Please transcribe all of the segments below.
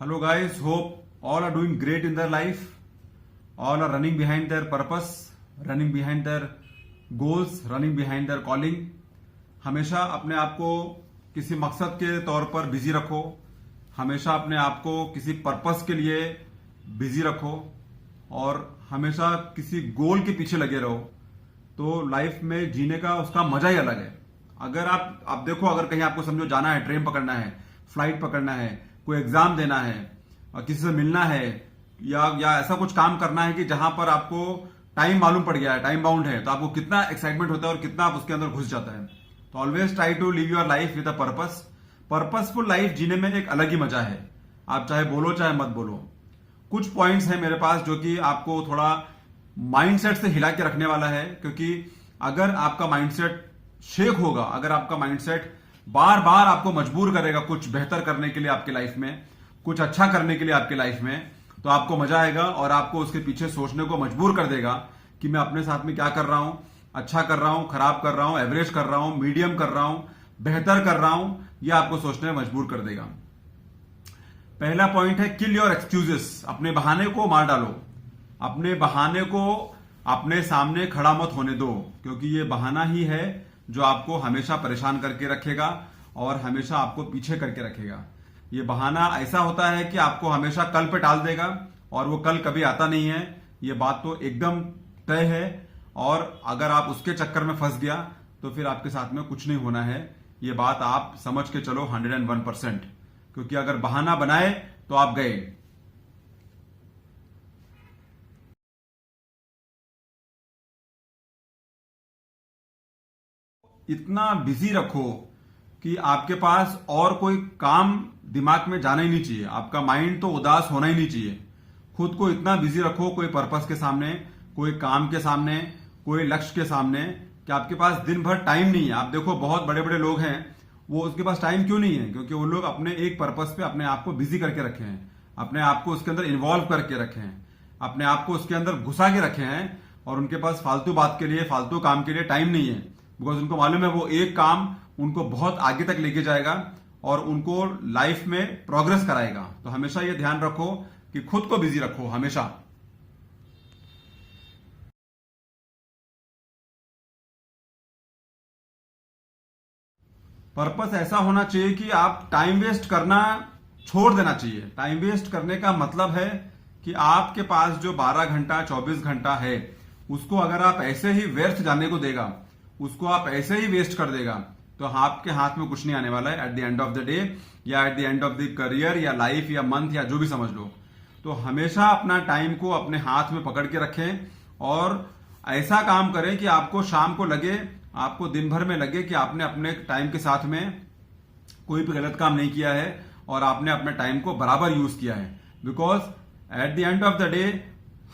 Hello guys, hope all are doing great in their life. All are running behind their purpose, running behind their goals, running behind their calling. हमेशा अपने आप को किसी मकसद के तौर पर बिजी रखो, हमेशा अपने आप को किसी पर्पस के लिए बिजी रखो और हमेशा किसी गोल के पीछे लगे रहो। तो लाइफ में जीने का उसका मजा ही अलग है। अगर आप देखो, अगर कहीं आपको समझो जाना है, ट्रेन पकड़ना है, फ्लाइट पकड़ना है, कोई एग्जाम देना है, किसी से मिलना है या ऐसा कुछ काम करना है कि जहां पर आपको टाइम मालूम पड़ गया है, टाइम बाउंड है, तो आपको कितना एक्साइटमेंट होता है और कितना आप उसके अंदर घुस जाता है। तो always try to live your life with a purpose. Purposeful life जीने में एक अलग ही मजा है। आप चाहे बोलो चाहे मत बोलो। कुछ पॉइंट्स हैं मेरे पास जो कि आपको थोड़ा माइंडसेट से हिला के रखने वाला है, क्योंकि अगर आपका माइंडसेट शेक होगा, अगर आपका माइंडसेट बार बार आपको मजबूर करेगा कुछ बेहतर करने के लिए आपके लाइफ में, कुछ अच्छा करने के लिए आपके लाइफ में, तो आपको मजा आएगा और आपको उसके पीछे सोचने को मजबूर कर देगा कि मैं अपने साथ में क्या कर रहा हूं, अच्छा कर रहा हूं, खराब कर रहा हूं, एवरेज कर रहा हूं, मीडियम कर रहा हूं, बेहतर कर रहा हूं। यह आपको सोचने में मजबूर कर देगा। पहला पॉइंट है किल योर एक्सक्यूजेस। अपने बहाने को मार डालो। अपने बहाने को अपने सामने खड़ा मत होने दो, क्योंकि ये बहाना ही है जो आपको हमेशा परेशान करके रखेगा और हमेशा आपको पीछे करके रखेगा। ये बहाना ऐसा होता है कि आपको हमेशा कल पे टाल देगा और वो कल कभी आता नहीं है। ये बात तो एकदम तय है और अगर आप उसके चक्कर में फंस गया तो फिर आपके साथ में कुछ नहीं होना है। ये बात आप समझ के चलो 101%, क्योंकि अगर बहाना बनाए तो आप गए। इतना बिजी रखो कि आपके पास और कोई काम दिमाग में जाना ही नहीं चाहिए। आपका माइंड तो उदास होना ही नहीं चाहिए। खुद को इतना बिजी रखो कोई पर्पस के सामने, कोई काम के सामने, कोई लक्ष्य के सामने, कि आपके पास दिन भर टाइम नहीं है। आप देखो बहुत बड़े बड़े लोग हैं, वो उसके पास टाइम क्यों नहीं है? क्योंकि वो लोग अपने एक पर्पस पे अपने आप को बिजी करके रखे हैं, अपने आप को उसके अंदर इन्वॉल्व करके रखे हैं, अपने आप को उसके अंदर घुसा के रखे हैं और उनके पास फालतू बात के लिए, फालतू काम के लिए टाइम नहीं है। बिकॉज उनको मालूम है वो एक काम उनको बहुत आगे तक लेके जाएगा और उनको लाइफ में प्रोग्रेस कराएगा। तो हमेशा ये ध्यान रखो कि खुद को बिजी रखो हमेशा। पर्पस ऐसा होना चाहिए कि आप टाइम वेस्ट करना छोड़ देना चाहिए। टाइम वेस्ट करने का मतलब है कि आपके पास जो 12 घंटा 24 घंटा है, उसको अगर आप ऐसे ही व्यर्थ जाने को देगा, उसको आप ऐसे ही वेस्ट कर देगा, तो आपके हाथ में कुछ नहीं आने वाला है at the end of the day, या at the end of the career या लाइफ या मंथ या जो भी समझ लो। तो हमेशा अपना टाइम को अपने हाथ में पकड़ के रखें और ऐसा काम करें कि आपको शाम को लगे, आपको दिन भर में लगे कि आपने अपने टाइम के साथ में कोई भी गलत काम नहीं किया है और आपने अपने टाइम को बराबर यूज किया है। Because at the end of the day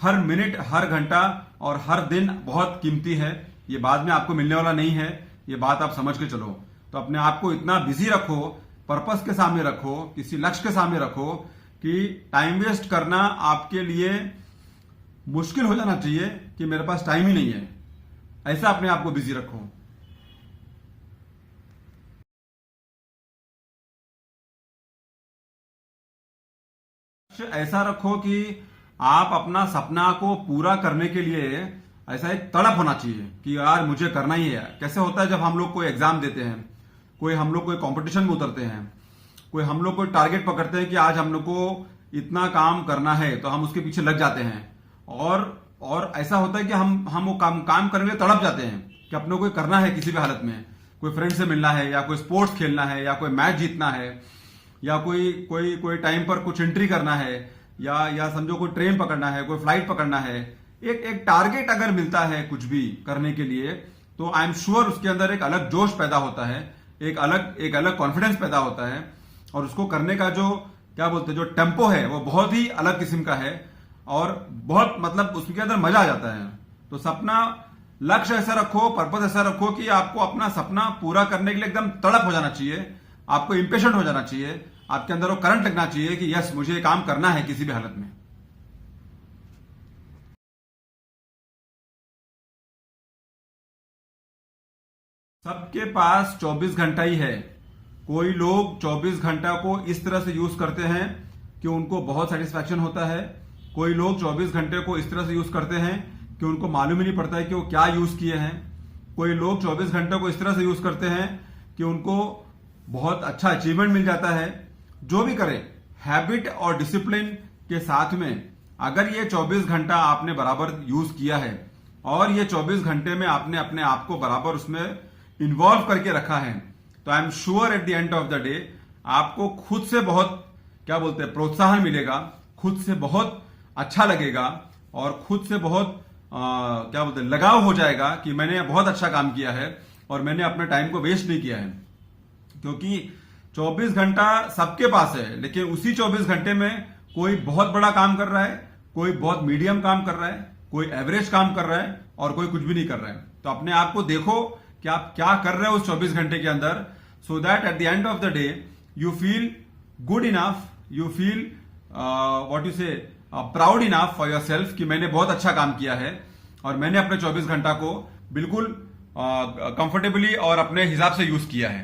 हर मिनट, हर घंटा और हर दिन बहुत कीमती है। ये बाद में आपको मिलने वाला नहीं है, ये बात आप समझ के चलो। तो अपने आप को इतना बिजी रखो, पर्पस के सामने रखो, किसी लक्ष्य के सामने रखो कि टाइम वेस्ट करना आपके लिए मुश्किल हो जाना चाहिए कि मेरे पास टाइम ही नहीं है। ऐसा अपने आप को बिजी रखो। ऐसा रखो कि आप अपना सपना को पूरा करने के लिए ऐसा एक तड़प होना चाहिए कि यार मुझे करना ही है। कैसे होता है जब हम लोग कोई एग्जाम देते हैं, कोई हम लोग कोई कंपटीशन में उतरते हैं, कोई हम लोग कोई टारगेट पकड़ते हैं कि आज हम लोग को इतना काम करना है, तो हम उसके पीछे लग जाते हैं और ऐसा होता है कि हम वो काम करने के लिए तड़प जाते हैं कि अपने को करना है किसी भी हालत में। कोई फ्रेंड से मिलना है या कोई स्पोर्ट्स खेलना है या कोई मैच जीतना है या कोई कोई कोई टाइम पर कुछ एंट्री करना है या समझो कोई ट्रेन पकड़ना है, कोई फ्लाइट पकड़ना है। एक टारगेट अगर मिलता है कुछ भी करने के लिए, तो आई एम श्योर उसके अंदर एक अलग जोश पैदा होता है, एक अलग कॉन्फिडेंस पैदा होता है और उसको करने का जो क्या बोलते हैं जो टेम्पो है वो बहुत ही अलग किस्म का है और बहुत मतलब उसके अंदर मजा आ जाता है। तो सपना, लक्ष्य ऐसा रखो, पर्पस ऐसा रखो कि आपको अपना सपना पूरा करने के लिए एकदम तड़प हो जाना चाहिए, आपको इंपेशेंट हो जाना चाहिए, आपके अंदर वो करंट लगना चाहिए कि यस मुझे ये काम करना है किसी भी हालत में। सबके पास 24 घंटा ही है। कोई लोग 24 घंटा को इस तरह से यूज करते हैं कि उनको बहुत सेटिस्फैक्शन होता है। कोई लोग 24 घंटे को इस तरह से यूज करते हैं कि उनको मालूम ही नहीं पड़ता है कि वो क्या यूज किए हैं। कोई लोग 24 घंटे को इस तरह से यूज करते हैं कि उनको बहुत अच्छा अचीवमेंट मिल जाता है। जो भी करें, हैबिट और डिसिप्लिन के साथ में अगर ये 24 घंटा आपने बराबर यूज किया है और ये 24 घंटे में आपने अपने आप को बराबर उसमें इन्वॉल्व करके रखा है, तो I am sure at the end of the day आपको खुद से बहुत क्या बोलते हैं प्रोत्साहन मिलेगा, खुद से बहुत अच्छा लगेगा और खुद से बहुत क्या बोलते हैं लगाव हो जाएगा कि मैंने बहुत अच्छा काम किया है और मैंने अपने टाइम को वेस्ट नहीं किया है। क्योंकि 24 घंटा सबके पास है, लेकिन उसी 24 घंटे में कोई बहुत बड़ा काम कर रहा है, कोई बहुत मीडियम काम कर रहा है, कोई एवरेज काम कर रहा है और कोई कुछ भी नहीं कर रहा है। तो अपने आप को देखो कि आप क्या कर रहे हो उस 24 घंटे के अंदर, so that at the end of the day you feel good enough, you feel what you say proud enough for yourself कि मैंने बहुत अच्छा काम किया है और मैंने अपने 24 घंटा को बिल्कुल कंफर्टेबली और अपने हिसाब से यूज किया है।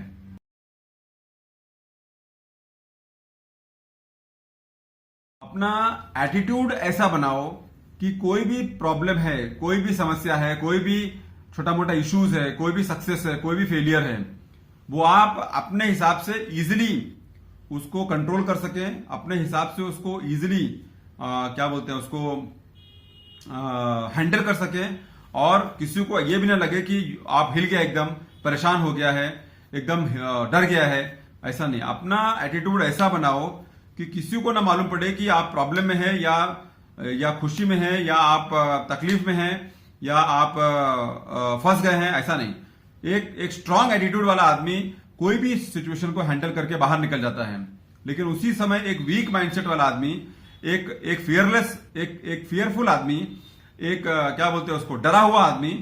अपना एटीट्यूड ऐसा बनाओ कि कोई भी प्रॉब्लम है, कोई भी समस्या है, कोई भी छोटा मोटा इश्यूज है, कोई भी सक्सेस है, कोई भी फेलियर है, वो आप अपने हिसाब से इजिली उसको कंट्रोल कर सकें, अपने हिसाब से उसको इजिली क्या बोलते हैं उसको हैंडल कर सकें और किसी को ये भी ना लगे कि आप हिल गया, एकदम परेशान हो गया है, एकदम डर गया है। ऐसा नहीं, अपना एटीट्यूड ऐसा बनाओ कि किसी को ना मालूम पड़े कि आप प्रॉब्लम में हैं या खुशी में हैं या आप तकलीफ में हैं या आप फंस गए हैं। ऐसा नहीं, एक स्ट्रांग एटीट्यूड वाला आदमी कोई भी सिचुएशन को हैंडल करके बाहर निकल जाता है। लेकिन उसी समय एक वीक माइंडसेट वाला आदमी, एक फियरलेस, एक फियरफुल आदमी, एक क्या बोलते हैं उसको डरा हुआ आदमी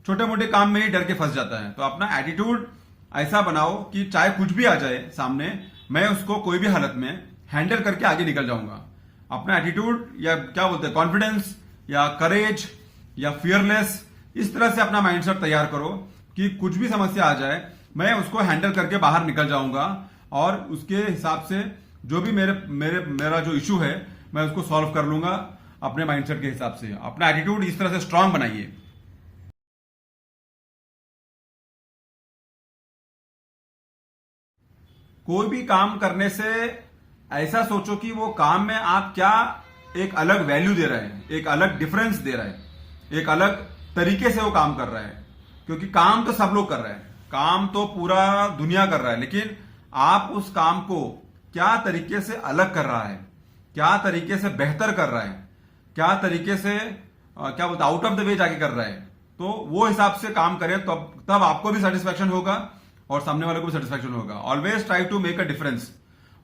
छोटे मोटे काम में ही डर के फंस जाता है। तो अपना एटीट्यूड ऐसा बनाओ कि चाहे कुछ भी आ जाए सामने, मैं उसको कोई भी हालत में हैंडल करके आगे निकल जाऊंगा। अपना एटीट्यूड या क्या बोलते हैं कॉन्फिडेंस या करेज या फियरलेस, इस तरह से अपना माइंडसेट तैयार करो कि कुछ भी समस्या आ जाए मैं उसको हैंडल करके बाहर निकल जाऊंगा और उसके हिसाब से जो भी मेरा जो इशू है मैं उसको सॉल्व कर लूंगा अपने माइंडसेट के हिसाब से। अपना एटीट्यूड इस तरह से स्ट्रांग बनाइए। कोई भी काम करने से ऐसा सोचो कि वो काम में आप क्या एक अलग वैल्यू दे रहे हैं, एक अलग डिफरेंस दे रहे हैं, एक अलग तरीके से वो काम कर रहा है। क्योंकि काम तो सब लोग कर रहे हैं, काम तो पूरा दुनिया कर रहा है, लेकिन आप उस काम को क्या तरीके से अलग कर रहा है, क्या तरीके से बेहतर कर रहा है, क्या तरीके से क्या बोलते आउट ऑफ द वे जाके कर रहा है, तो वो हिसाब से काम करें तब आपको भी सेटिस्फैक्शन होगा और सामने वाले को भी सेटिस्फैक्शन होगा। Always try to make a difference,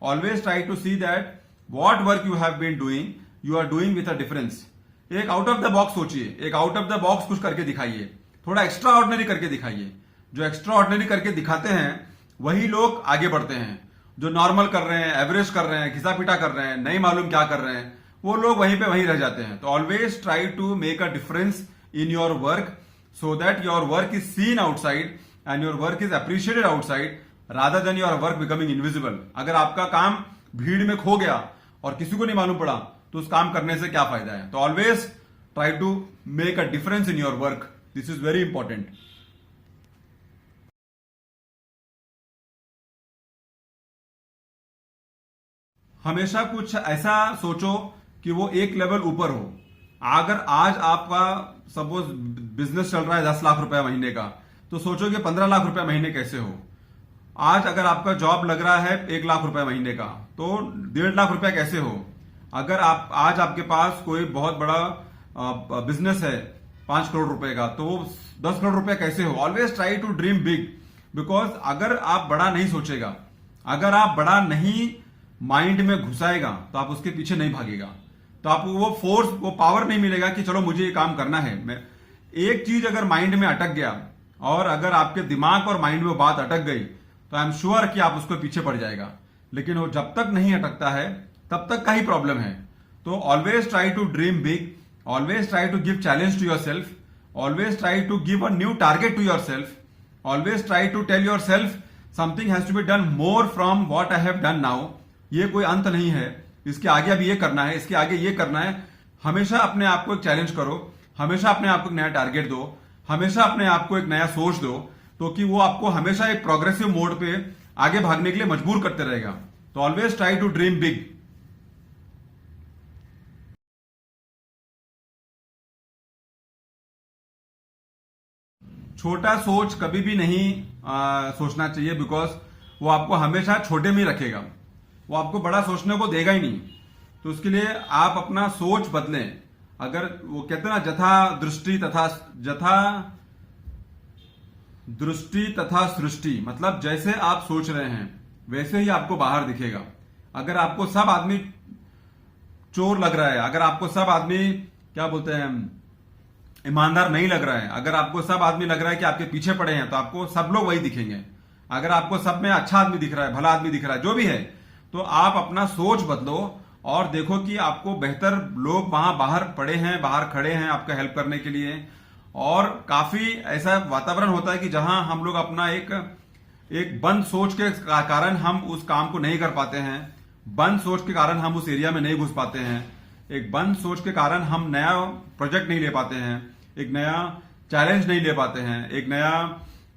always try to see that what work you have been doing, you are doing with a difference. एक आउट ऑफ द बॉक्स सोचिए, एक आउट ऑफ द बॉक्स कुछ करके दिखाइए, थोड़ा extra ordinary करके दिखाइए। जो एक्स्ट्रा ऑर्डिनरी करके दिखाते हैं वही लोग आगे बढ़ते हैं। जो नॉर्मल कर रहे हैं, एवरेज कर रहे हैं, घिसा पिटा कर रहे हैं, नहीं मालूम क्या कर रहे हैं, वो लोग वहीं पे वहीं रह जाते हैं। तो always try to make a difference in your work so that your work is seen outside and your work is appreciated outside rather than your work becoming invisible. अगर आपका काम भीड़ में खो गया और किसी को नहीं मालूम पड़ा तो उस काम करने से क्या फायदा है। तो always try to make a difference in your work, this is very important. हमेशा कुछ ऐसा सोचो कि वो एक लेवल ऊपर हो। अगर आज आपका सपोज बिजनेस चल रहा है 10 लाख रुपए महीने का, तो सोचो कि 15 लाख रुपए महीने कैसे हो। आज अगर आपका जॉब लग रहा है 1 लाख रुपए महीने का, तो 1.5 लाख रुपए कैसे हो। अगर आप आज आपके पास कोई बहुत बड़ा बिजनेस है 5 करोड़ रुपए का, तो 10 करोड़ रुपए कैसे हो। Always try to dream big, because अगर आप बड़ा नहीं सोचेगा, अगर आप बड़ा नहीं माइंड में घुसाएगा, तो आप उसके पीछे नहीं भागेगा, तो आपको वो फोर्स, वो पावर नहीं मिलेगा कि चलो मुझे ये काम करना है। मैं एक चीज अगर माइंड में अटक गया और अगर आपके दिमाग और माइंड में बात अटक गई, तो आई एम श्योर कि आप उसके पीछे पड़ जाएगा। लेकिन वो जब तक नहीं अटकता है तब तक का ही प्रॉब्लम है। तो always try to dream big, always try to give challenge to yourself, always try to give a new target to yourself, always try to tell yourself something has to be done more from what I have done now. ये कोई अंत नहीं है, इसके आगे अब ये करना है, इसके आगे ये करना है। हमेशा अपने आप को एक चैलेंज करो, हमेशा अपने आप को एक नया टारगेट दो, हमेशा अपने आप को एक नया सोच दो, तो कि वो आपको हमेशा एक प्रोग्रेसिव मोड पे आगे भागने के लिए मजबूर करते रहेगा। तो always try to dream big. छोटा सोच कभी भी नहीं सोचना चाहिए, बिकॉज वो आपको हमेशा छोटे में ही रखेगा, वो आपको बड़ा सोचने को देगा ही नहीं। तो उसके लिए आप अपना सोच बदलें। अगर वो कहते हैं ना, दृष्टि तथा सृष्टि, मतलब जैसे आप सोच रहे हैं वैसे ही आपको बाहर दिखेगा। अगर आपको सब आदमी चोर लग रहा है, अगर आपको सब आदमी क्या बोलते हैं ईमानदार नहीं लग रहा है, अगर आपको सब आदमी लग रहा है कि आपके पीछे पड़े हैं, तो आपको सब लोग वही दिखेंगे। अगर आपको सब में अच्छा आदमी दिख रहा है, भला आदमी दिख रहा है, जो भी है, तो आप अपना सोच बदलो और देखो कि आपको बेहतर लोग वहां बाहर पड़े हैं, बाहर खड़े हैं आपका हेल्प करने के लिए। और काफी ऐसा वातावरण होता है कि जहां हम लोग अपना एक बंद सोच के कारण हम उस काम को नहीं कर पाते हैं, बंद सोच के कारण हम उस एरिया में नहीं घुस पाते हैं, एक बंद सोच के कारण हम नया प्रोजेक्ट नहीं ले पाते हैं, एक नया चैलेंज नहीं ले पाते हैं, एक नया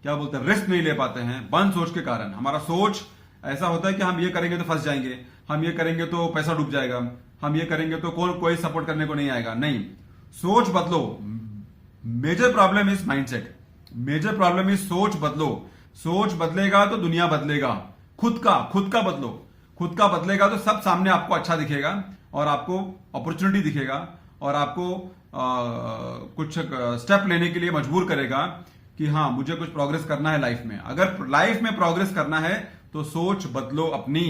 क्या बोलते हैं रिस्क नहीं ले पाते हैं। बंद सोच के कारण हमारा सोच ऐसा होता है कि हम ये करेंगे तो फंस जाएंगे, हम ये करेंगे तो पैसा डूब जाएगा, हम ये करेंगे तो कोई सपोर्ट करने को नहीं आएगा। नहीं, सोच बदलो। Major problem is mindset, major problem is सोच बदलो। सोच बदलेगा तो दुनिया बदलेगा। खुद का बदलो, खुद का बदलेगा तो सब सामने आपको अच्छा दिखेगा और आपको अपॉर्चुनिटी दिखेगा और आपको कुछ स्टेप लेने के लिए मजबूर करेगा कि हाँ मुझे कुछ प्रोग्रेस करना है लाइफ में। अगर लाइफ में प्रोग्रेस करना है तो सोच बदलो अपनी।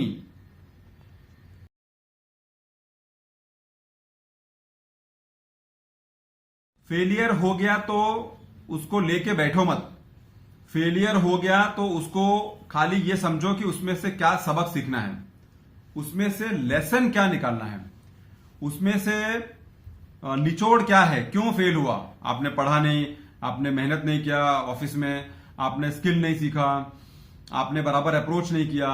फेलियर हो गया तो उसको लेके बैठो मत। फेलियर हो गया तो उसको खाली ये समझो कि उसमें से क्या सबक सीखना है, उसमें से लेसन क्या निकालना है, उसमें से निचोड़ क्या है, क्यों फेल हुआ। आपने पढ़ा नहीं, आपने मेहनत नहीं किया ऑफिस में, आपने स्किल नहीं सीखा, आपने बराबर अप्रोच नहीं किया,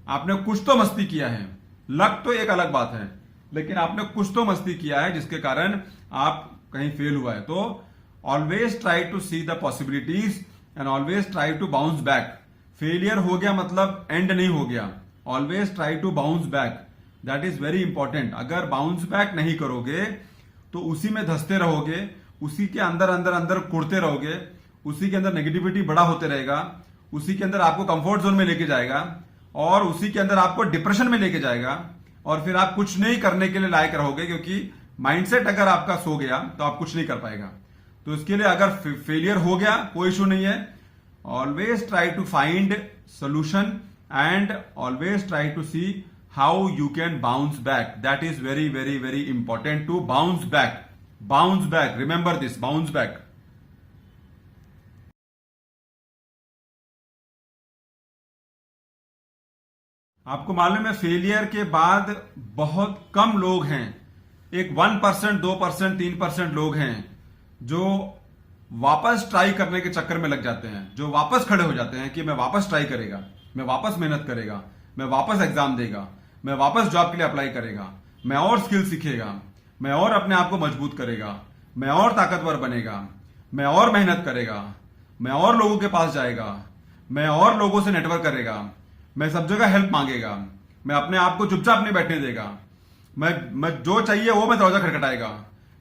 आपने कुछ तो मस्ती किया है। लक तो एक अलग बात है, लेकिन आपने कुछ तो मस्ती किया है जिसके कारण आप कहीं फेल हुआ है। तो always try to see the possibilities and always try to bounce back. Failure हो गया मतलब एंड नहीं हो गया। Always try to bounce back, that is very important. अगर बाउंस बैक नहीं करोगे तो उसी में धंसते रहोगे, उसी के अंदर अंदर अंदर कुड़ते रहोगे, उसी के अंदर नेगेटिविटी बड़ा होते रहेगा, उसी के अंदर आपको कंफर्ट जोन में लेके जाएगा और उसी के अंदर आपको डिप्रेशन में लेके जाएगा और फिर आप कुछ नहीं करने के लिए लायक रहोगे, क्योंकि माइंडसेट अगर आपका सो गया तो आप कुछ नहीं कर पाएगा। तो इसके लिए अगर फेलियर हो गया कोई इशू नहीं है, always try to find solution and always try to see how you can bounce back. That is very very very important to bounce back. Bounce back, remember this, bounce back. आपको मालूम है failure के बाद बहुत कम लोग हैं, एक 1%, 2%, 3% लोग हैं जो वापस ट्राई करने के चक्कर में लग जाते हैं, जो वापस खड़े हो जाते हैं कि मैं वापस ट्राई करेगा, मैं वापस मेहनत करेगा, मैं वापस एग्जाम देगा, मैं वापस जॉब के लिए अप्लाई करेगा, मैं और स्किल सीखेगा, मैं और अपने आप को मजबूत करेगा, मैं और ताकतवर बनेगा, मैं और मेहनत करेगा, मैं और लोगों के पास जाएगा, मैं और लोगों से नेटवर्क करेगा, मैं सब जगह हेल्प मांगेगा, मैं अपने आप को चुपचाप नहीं बैठने देगा, मैं जो चाहिए वो मैं दरवाजा खटखटाएगा,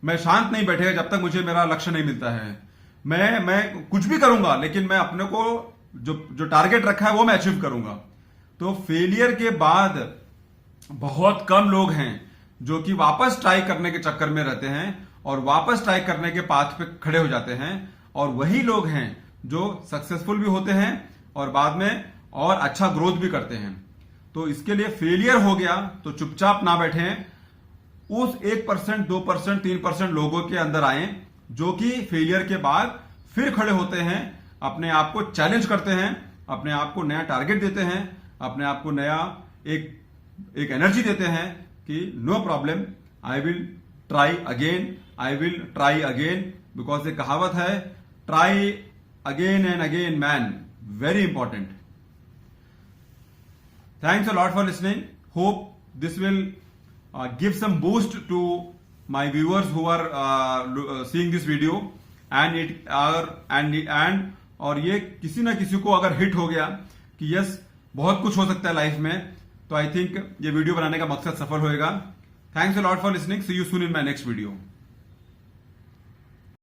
मैं शांत नहीं बैठेगा जब तक मुझे मेरा लक्ष्य नहीं मिलता है, मैं कुछ भी करूंगा लेकिन मैं अपने को जो टारगेट रखा है वो मैं अचीव करूंगा। तो फेलियर के बाद बहुत कम लोग हैं जो कि वापस ट्राई करने के चक्कर में रहते हैं और वापस ट्राई करने के पाथ पे खड़े हो जाते हैं, और वही लोग हैं जो सक्सेसफुल भी होते हैं और बाद में और अच्छा ग्रोथ भी करते हैं। तो इसके लिए फेलियर हो गया तो चुपचाप ना बैठें, उस 1%, 2%, 3% लोगों के अंदर आए जो कि फेलियर के बाद फिर खड़े होते हैं, अपने आप को चैलेंज करते हैं, अपने आप को नया टारगेट देते हैं, अपने आप को नया एक एनर्जी देते हैं कि no problem, I will try again, I will try again. Because एक कहावत है, try again and again man, very important. Thanks a lot for listening. Hope this will give some boost to my viewers who are seeing this video and और ये किसी ना किसी को अगर हिट हो गया कि यस बहुत कुछ हो सकता है लाइफ में, तो आई थिंक ये वीडियो बनाने का मकसद सफल होएगा. Thanks a lot for listening. See you soon in my next video.